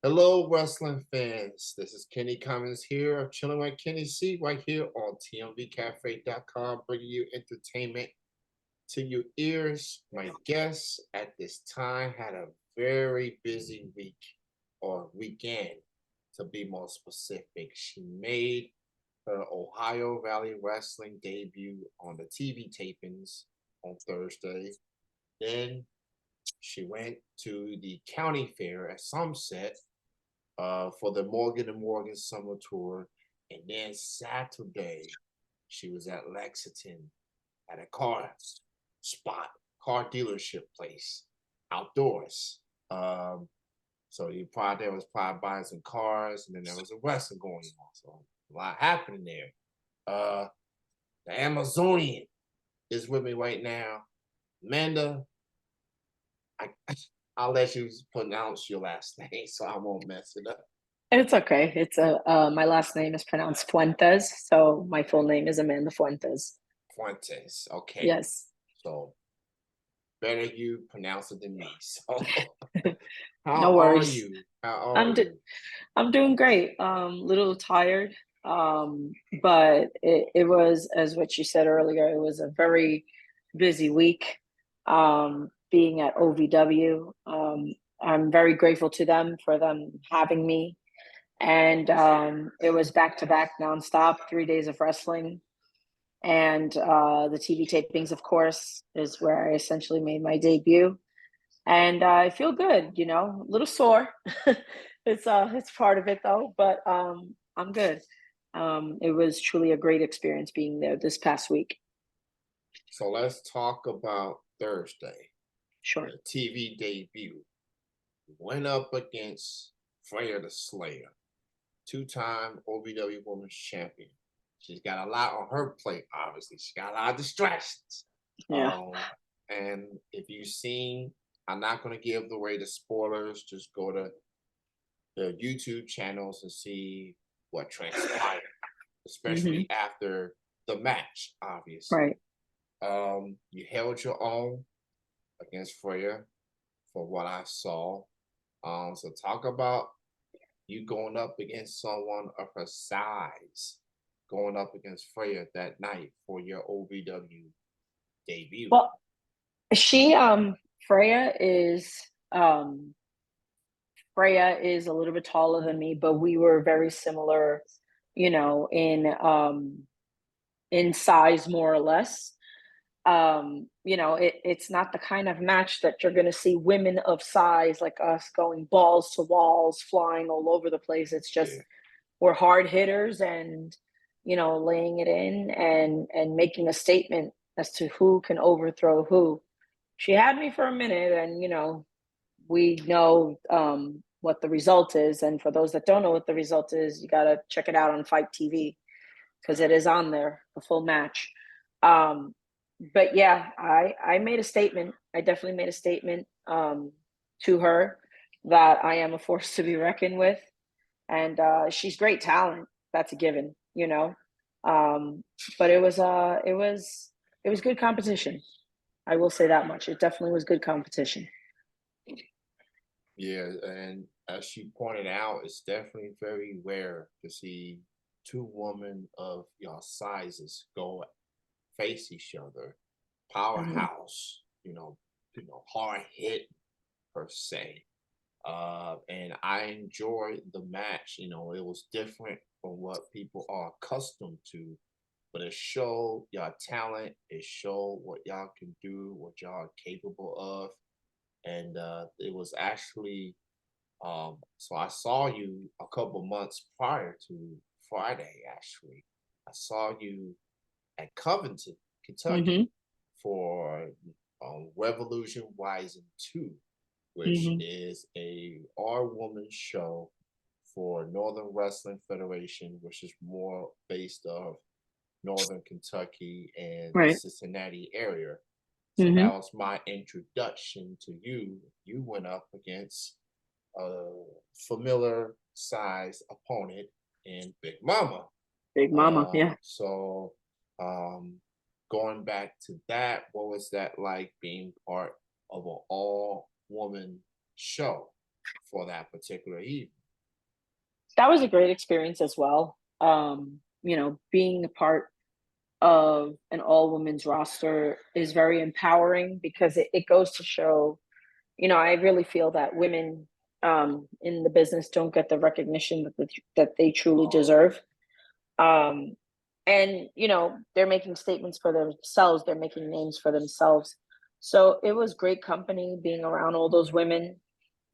Hello, wrestling fans. This is Kenny Cummins here of Chilling with Kenny C right here on TMVCafe.com, bringing you entertainment to your ears. My guest at this time had a very busy week or weekend, to be more specific. She made her Ohio Valley Wrestling debut on the TV tapings on Thursday. Then she went to the county fair at Sunset for the Morgan and Morgan summer tour. And then Saturday, she was at Lexington at a spot, car dealership place, outdoors. So you probably there was probably buying some cars, and then there was a wrestling going on. So a lot happening there. Uh, the Amazonian is with me right now. Amanda, I, I'll let you pronounce your last name so I won't mess it up. It's okay. It's a my last name is pronounced Fuentes, so my full name is Amanda Fuentes. Fuentes. Okay. Yes. So better you pronounce it than me. So how No are worries. you? How are I'm do- you? I'm doing great. Little tired. Um, but it was, as what you said earlier, it was a very busy week. Being at OVW. I'm very grateful to them for them having me. And it was back to back nonstop, 3 days of wrestling. And the TV tapings, of course, is where I essentially made my debut. And I feel good, a little sore. It's part of it though, but I'm good. It was truly a great experience being there this past week. So let's talk about Thursday, Sure. the TV debut. Went up against Freya the Slayer, two-time OVW Women's Champion. She's got a lot on her plate, obviously. She got a lot of distractions. Yeah. Um, and if you've seen, I'm not going to give away the spoilers. Just go to the YouTube channels and see what transpired, Hmm. especially after the match, obviously. Right. You held your own against Freya for what I saw. So talk about you going up against someone of her size, going up against Freya that night for your OVW debut. Well, she Freya is um Freya is a little bit taller than me, but we were very similar, you know, in um in size more or less. It's not the kind of match that you're going to see women of size like us going balls to walls, flying all over the place. It's just Yeah, we're hard hitters and laying it in and making a statement as to who can overthrow who. She had me for a minute, and we know what the result is. And for those that don't know what the result is, you got to check it out on Fight TV because it is on there, the full match. Um, but yeah, I made a statement. I definitely made a statement to her that I am a force to be reckoned with, and she's great talent. That's a given, Um, but it was good competition. I will say that much. It definitely was good competition. yeah, and as she pointed out, it's definitely very rare to see two women of your sizes go face each other. Mhm. Powerhouse, hard hit per se. And I enjoyed the match. It was different from what people are accustomed to, but it showed y'all talent. It showed what y'all can do, what y'all are capable of, and it was actually. So I saw you a couple months prior to Friday. Actually, I saw you at Covington, Kentucky, Mhm. for Revolution Rising 2, which Mhm. is a all-woman show for Northern Wrestling Federation, which is more based of Northern Kentucky and the Right. Cincinnati area. So that Mhm. was my introduction to you. You went up against a familiar size opponent in Big Mama. Big Mama. Uh, Yeah. so um, going back to that, what was that like being part of an all woman show? for that particular evening. That was a great experience as well. Being a part of an all women's roster is very empowering because it goes to show, I really feel that women in the business don't get the recognition that they truly deserve. Um, and, they're making statements for themselves, they're making names for themselves. So it was great company being around all those women,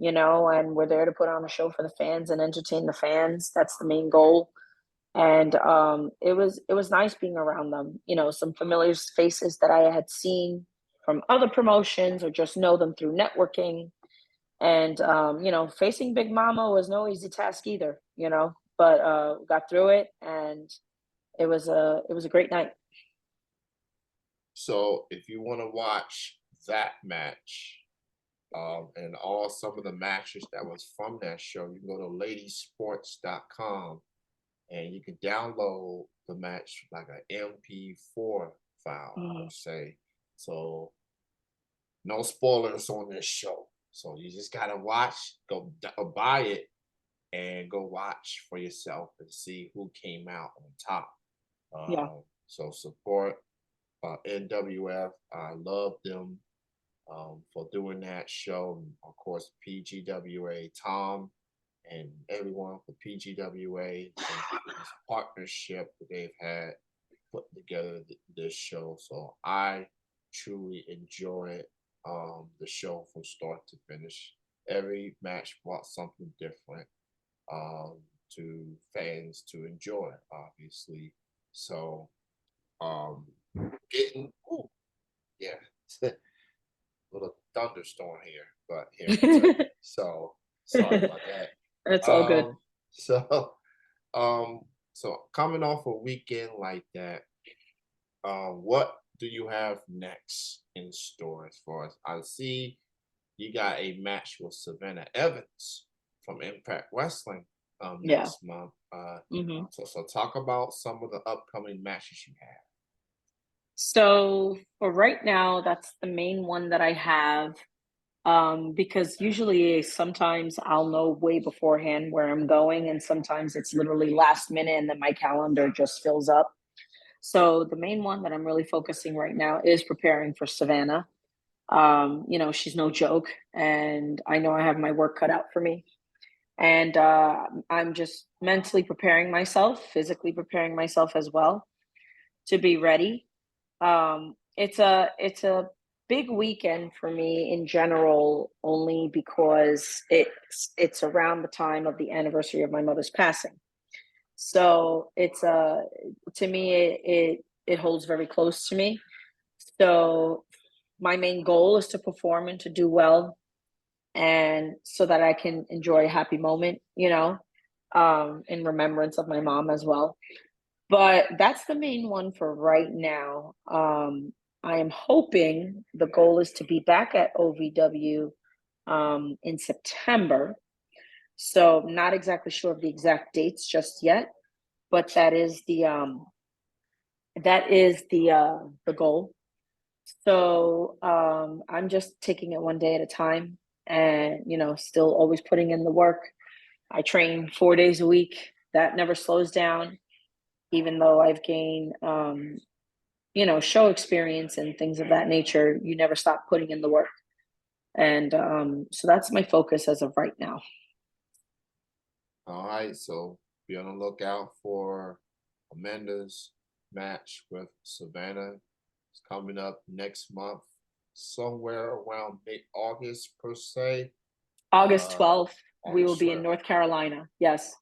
and we're there to put on a show for the fans and entertain the fans. That's the main goal. And it was nice being around them. Some familiar faces that I had seen from other promotions or just know them through networking. And facing Big Mama was no easy task either. But got through it, and it was a great night. So if you want to watch that match, and all some of the matches that was from that show, you can go to ladysports.com and you can download the match like an MP4 file, I Mhm. would say. So no spoilers on this show. So you just gotta watch, buy it, and go watch for yourself and see who came out on top. Yeah, So support NWF. I love them for doing that show. And of course, PGWA, Tom, and everyone for PGWA and this partnership that they've had putting together this show. So I truly enjoyed the show from start to finish. Every match brought something different um, to fans to enjoy, obviously. So um, getting, ooh, yeah, little thunderstorm here, but here in Kentucky. So sorry about that. it's all good. So um, so coming off a weekend like that, what do you have next in store as far as I see? You got a match with Savannah Evans from Impact Wrestling Yeah. next month. hmm So talk about some of the upcoming matches you have. So for right now, that's the main one that I have. Because usually sometimes I'll know way beforehand where I'm going, and sometimes it's literally last minute and then my calendar just fills up. So the main one that I'm really focusing right now is preparing for Savannah. She's no joke, and I know I have my work cut out for me. And I'm just mentally preparing myself, physically preparing myself as well to be ready. It's a big weekend for me in general, only because it's around the time of the anniversary of my mother's passing. So it's to me it holds very close to me. So my main goal is to perform and to do well, and so that I can enjoy a happy moment, in remembrance of my mom as well. But that's the main one for right now. I am hoping the goal is to be back at OVW in September. So not exactly sure of the exact dates just yet, but that is the goal. So I'm just taking it one day at a time, and still always putting in the work. I train 4 days a week. That never slows down, even though I've gained show experience and things of that nature. You never stop putting in the work. And so that's my focus as of right now. All right, so be on the lookout for Amanda's match with Savannah. It's coming up next month, somewhere around mid-August per se. August Uh, 12th, we will August be in 12th. North Carolina. Yes.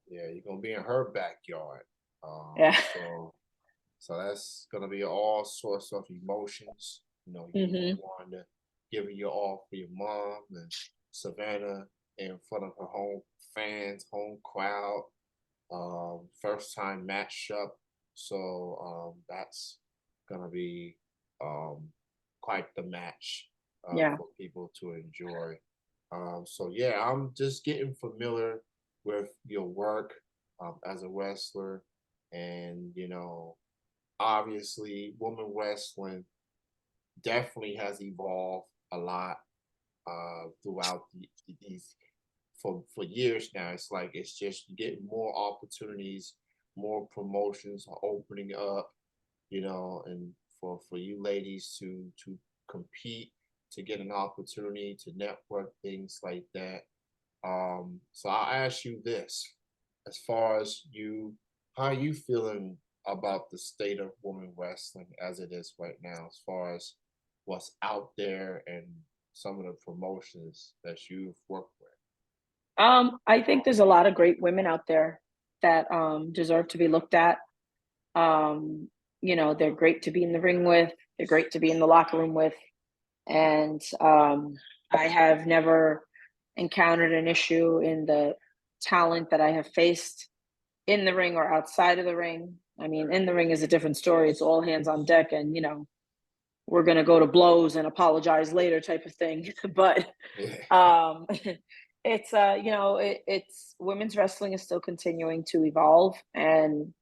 Yeah, you're gonna be in her backyard. Um, Yeah. so so that's gonna be all sorts of emotions. You hmm want to give it your all for your mom and Savannah in front of her home fans, home crowd. First time matchup. So that's gonna be um, quite the match Yeah. for people to enjoy. So yeah, I'm just getting familiar with your work as a wrestler, and obviously, women wrestling definitely has evolved a lot throughout these for years now. It's like it's just getting more opportunities, more promotions are opening up, and for you ladies to compete, to get an opportunity to network, things like that. So I'll ask you this, as far as how are you feeling about the state of women wrestling as it is right now, as far as what's out there and some of the promotions that you've worked with? I think there's a lot of great women out there that deserve to be looked at. Um, they're great to be in the ring with, they're great to be in the locker room with. And I have never encountered an issue in the talent that I have faced in the ring or outside of the ring. I mean, in the ring is a different story. It's all hands on deck, and we're gonna go to blows and apologize later type of thing. But Yeah. um, it's women's wrestling is still continuing to evolve, and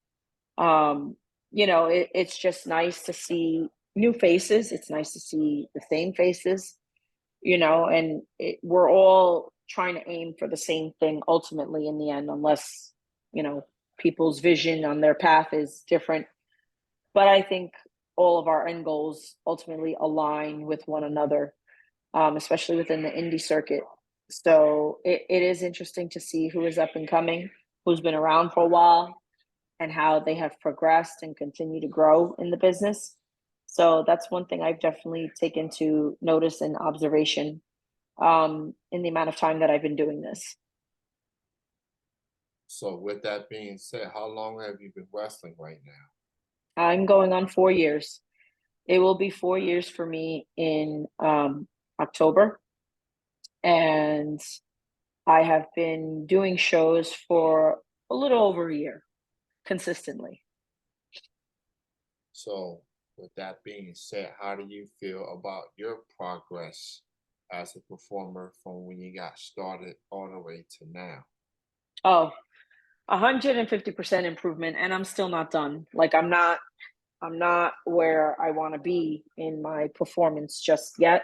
it's just nice to see new faces. It's nice to see the same faces, and we're all trying to aim for the same thing ultimately in the end, unless, you know, people's vision on their path is different. But I think all of our end goals ultimately align with one another, especially within the indie circuit. So it is interesting to see who is up and coming, who's been around for a while, and how they have progressed and continue to grow in the business. So that's one thing I've definitely taken to notice and observation in the amount of time that I've been doing this. So with that being said, how long have you been wrestling right now? I'm going on 4 years. It will be 4 years for me in October. And I have been doing shows for a little over a year consistently. So with that being said, how do you feel about your progress as a performer from when you got started all the way to now? Oh, 150% improvement. And I'm still not done. Like I'm not where I want to be in my performance just yet.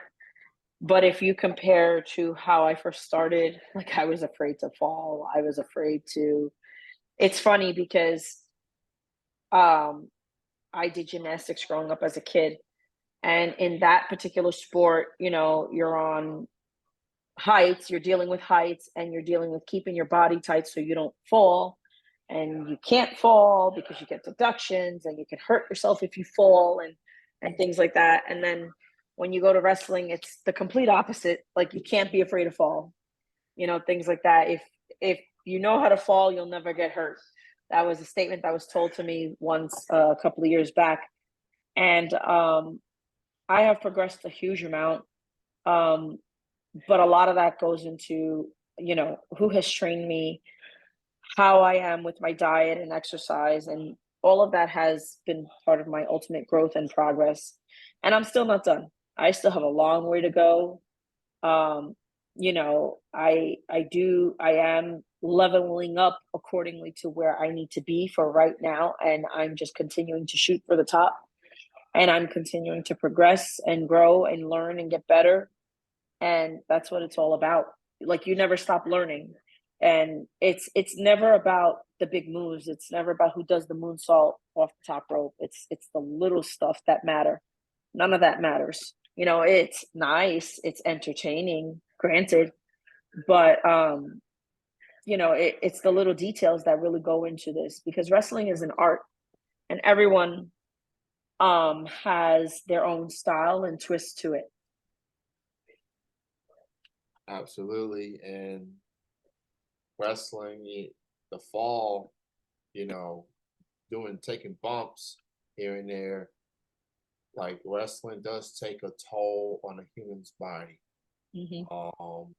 But if you compare to how I first started, like I was afraid to fall. I was afraid to. It's funny because um, I did gymnastics growing up as a kid. And in that particular sport, you're on heights, you're dealing with heights, and you're dealing with keeping your body tight so you don't fall. And you can't fall because you get deductions and you can hurt yourself if you fall and things like that. And then when you go to wrestling, it's the complete opposite. Like you can't be afraid to fall, things like that. If you know how to fall, you'll never get hurt. That was a statement that was told to me once a couple of years back. And I have progressed a huge amount. Um, but a lot of that goes into, who has trained me, how I am with my diet and exercise, and all of that has been part of my ultimate growth and progress. And I'm still not done. I still have a long way to go. I am leveling up accordingly to where I need to be for right now, and I'm just continuing to shoot for the top, and I'm continuing to progress and grow and learn and get better, and that's what it's all about. Like you never stop learning, and it's never about the big moves. It's never about who does the moonsault off the top rope. It's the little stuff that matter. None of that matters. It's nice, it's entertaining, granted, but it's the little details that really go into this, because wrestling is an art, and everyone has their own style and twist to it. Absolutely. And wrestling, the fall, you know, taking bumps here and there, like wrestling does take a toll on a human's body. Hmm. Um,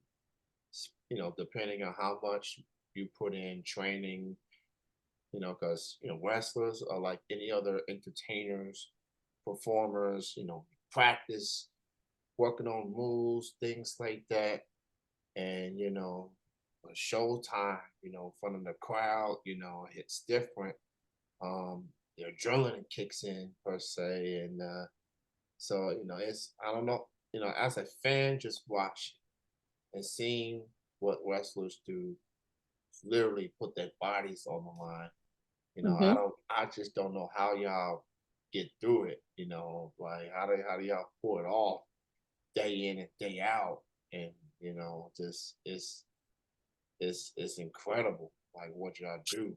depending on how much you put in training, because wrestlers are like any other entertainers, performers, practice, working on moves, things like that. And a showtime, in front of the crowd, it's different. The adrenaline kicks in per se, and so it's, I don't know, as a fan just watching and seeing what wrestlers do, literally put their bodies on the line. Hmm. I just don't know how y'all get through it. Like how do y'all pull it off day in and day out? And just it's incredible, like what y'all do.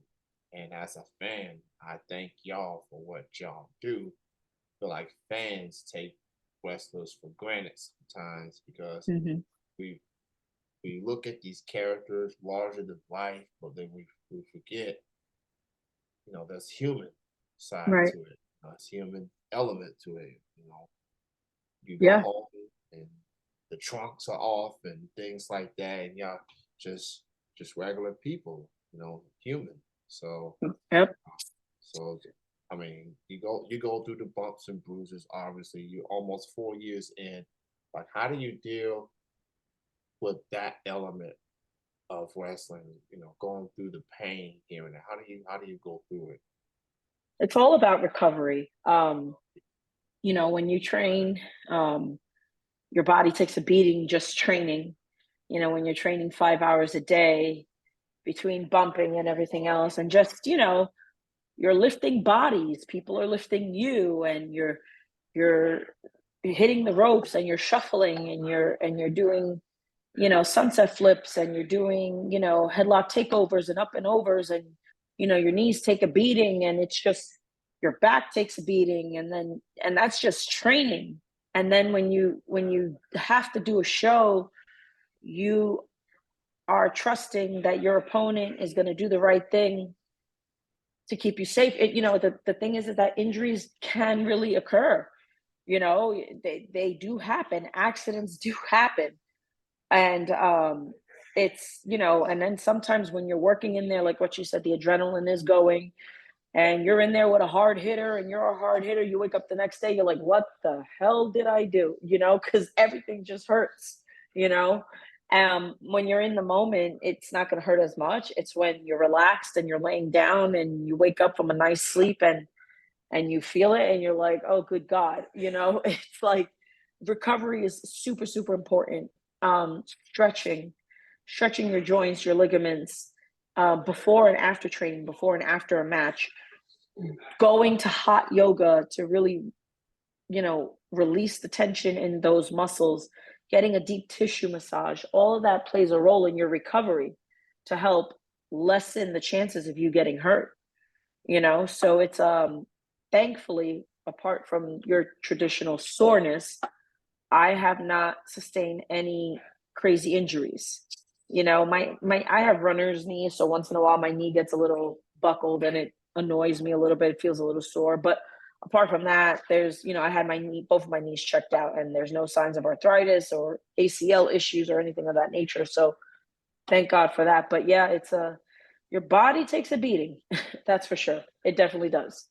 And as a fan, I thank y'all for what y'all do. But like fans take wrestlers for granted sometimes because Hmm. we we look at these characters larger than life, but then we forget, there's human side Right. to it. There's human element to it. You go Yeah. home and the trunks are off and things like that, and y'all just just regular people, human. So Yep. so I mean, you go through the bumps and bruises. Obviously, you're almost 4 years in. Like, how do you deal with that element of wrestling? Going through the pain here and there. How do you go through it? It's all about recovery. When you train, your body takes a beating just training. When you're training 5 hours a day between bumping and everything else, and just, you're lifting bodies, people are lifting you, and you're hitting the ropes and you're shuffling and you're doing, sunset flips, and you're doing, headlock takeovers and up and overs, and your knees take a beating, and it's just your back takes a beating, and that's just training. And then when you have to do a show, you are trusting that your opponent is going to do the right thing to keep you safe. The thing is that injuries can really occur. They do happen. Accidents do happen. And it's, and then sometimes when you're working in there, like what you said, the adrenaline is going, and you're in there with a hard hitter, and you're a hard hitter, you wake up the next day, you're like, what the hell did I do? Because everything just hurts. you know when you're in the moment, it's not going to hurt as much. It's when you're relaxed and you're laying down and you wake up from a nice sleep, and you feel it, and you're like, oh good god. It's like recovery is super super important. Um stretching stretching your joints, your ligaments, before and after training, before and after a match, going to hot yoga to really, release the tension in those muscles, getting a deep tissue massage, all of that plays a role in your recovery to help lessen the chances of you getting hurt. So it's thankfully, apart from your traditional soreness, I have not sustained any crazy injuries. My I have runner's knee, so once in a while my knee gets a little buckled and it annoys me a little bit. It feels a little sore, but apart from that, I had both of my knees checked out, and there's no signs of arthritis or ACL issues or anything of that nature. So thank God for that. But yeah, it's a your body takes a beating. That's for sure. It definitely does.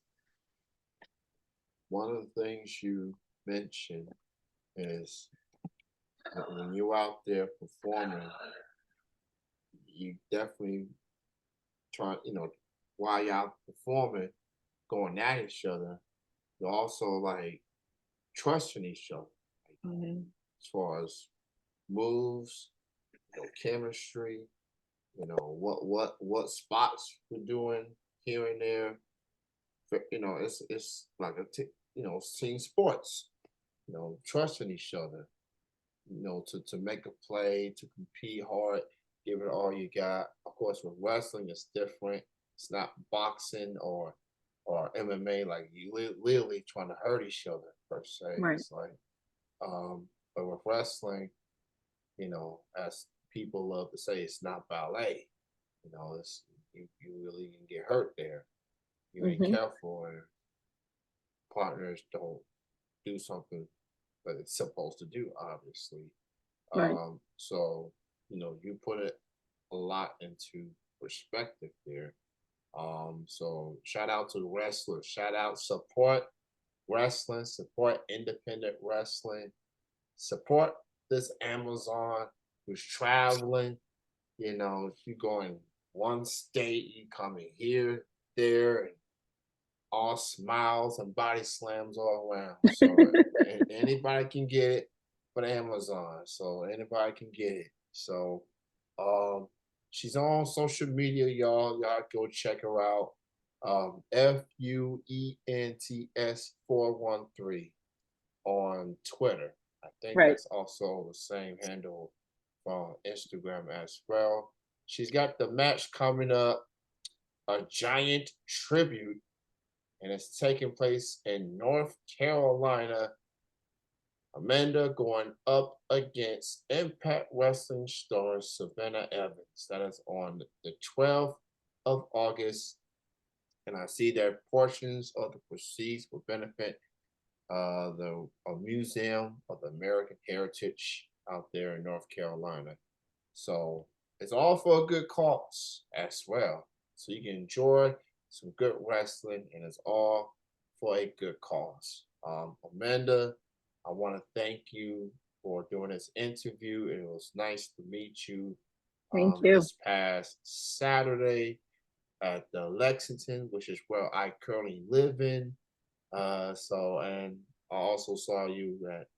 One of the things you mentioned is that when you're out there performing, you definitely try, while you're out performing, going at each other, you're also like trusting each other, like, Mhm. as far as moves, chemistry, what spots we're doing here and there. It's like it's team sports. Trusting each other. To make a play, to compete hard, give it all you got. Of course, with wrestling, it's different. It's not boxing or MMA, like you literally trying to hurt each other per se. Right. It's like, but with wrestling, as people love to say, it's not ballet. It's you really can get hurt there. You ain't Hmm. careful, and partners don't do something that it's supposed to do, obviously. Right. So you put it a lot into perspective there. So shout out to the wrestlers. Shout out, support wrestling, support independent wrestling, support this Amazon who's traveling. If you go in one state, you coming here, there, and all smiles and body slams all around. So anybody can get it but Amazon. So anybody can get it. So Um, she's on social media, y'all. Y'all go check her out. Fuents413 on Twitter. I think Right. that's also the same handle on Instagram as well. She's got the match coming up, a giant tribute, and it's taking place in North Carolina. Amanda going up against Impact Wrestling star Savannah Evans. That is on the 12th of August. And I see that portions of the proceeds will benefit the a Museum of American Heritage out there in North Carolina. So it's all for a good cause as well. So you can enjoy some good wrestling, and it's all for a good cause. Amanda, I want to thank you for doing this interview. It was nice to meet you Thank you. this past Saturday at the Lexington, which is where I currently live in. And I also saw you at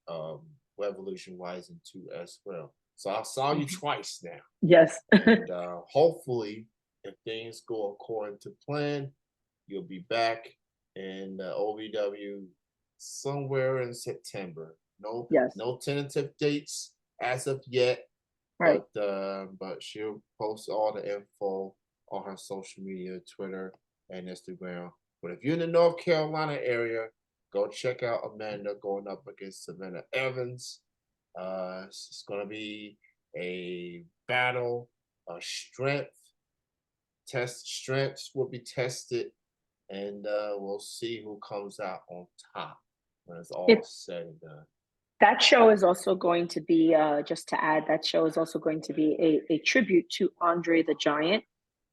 Revolution Rising 2 as well. So I saw you Mhm. twice now. Yes. And hopefully, if things go according to plan, you'll be back in the OVW somewhere in September. No, Yes. no tentative dates as of yet, Right. but she'll post all the info on her social media, Twitter and Instagram. But if you're in the North Carolina area, go check out Amanda going up against Savannah Evans. It's going to be a battle of strength. Test strengths will be tested, and we'll see who comes out on top when it's all It said and done. That show is also going to be, just to add, that show is also going to be a tribute to Andre the Giant,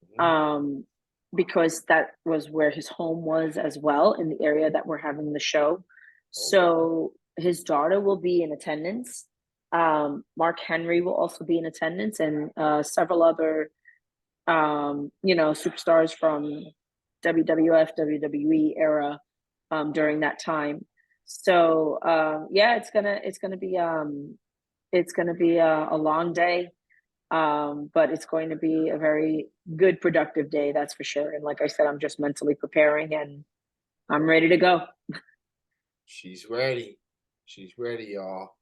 Mhm. um, because that was where his home was as well in the area that we're having the show. Okay. So his daughter will be in attendance. Mark Henry will also be in attendance, and several other, superstars from WWF, WWE era during that time. So yeah, it's gonna be a long day, but it's going to be a very good, productive day. That's for sure. And like I said, I'm just mentally preparing, and I'm ready to go. She's ready. She's ready, y'all.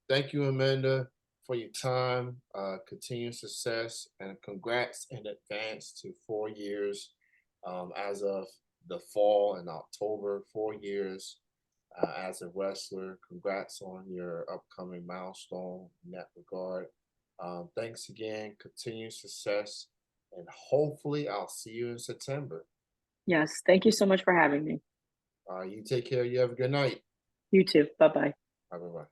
Thank you, Amanda, for your time. Continued success and congrats in advance to 4 years as of the fall in October. 4 years as a wrestler. Congrats on your upcoming milestone in that regard. Thanks again. Continued success. And hopefully, I'll see you in September. Yes, thank you so much for having me. You take care. You have a good night. You too. Bye bye. Bye bye.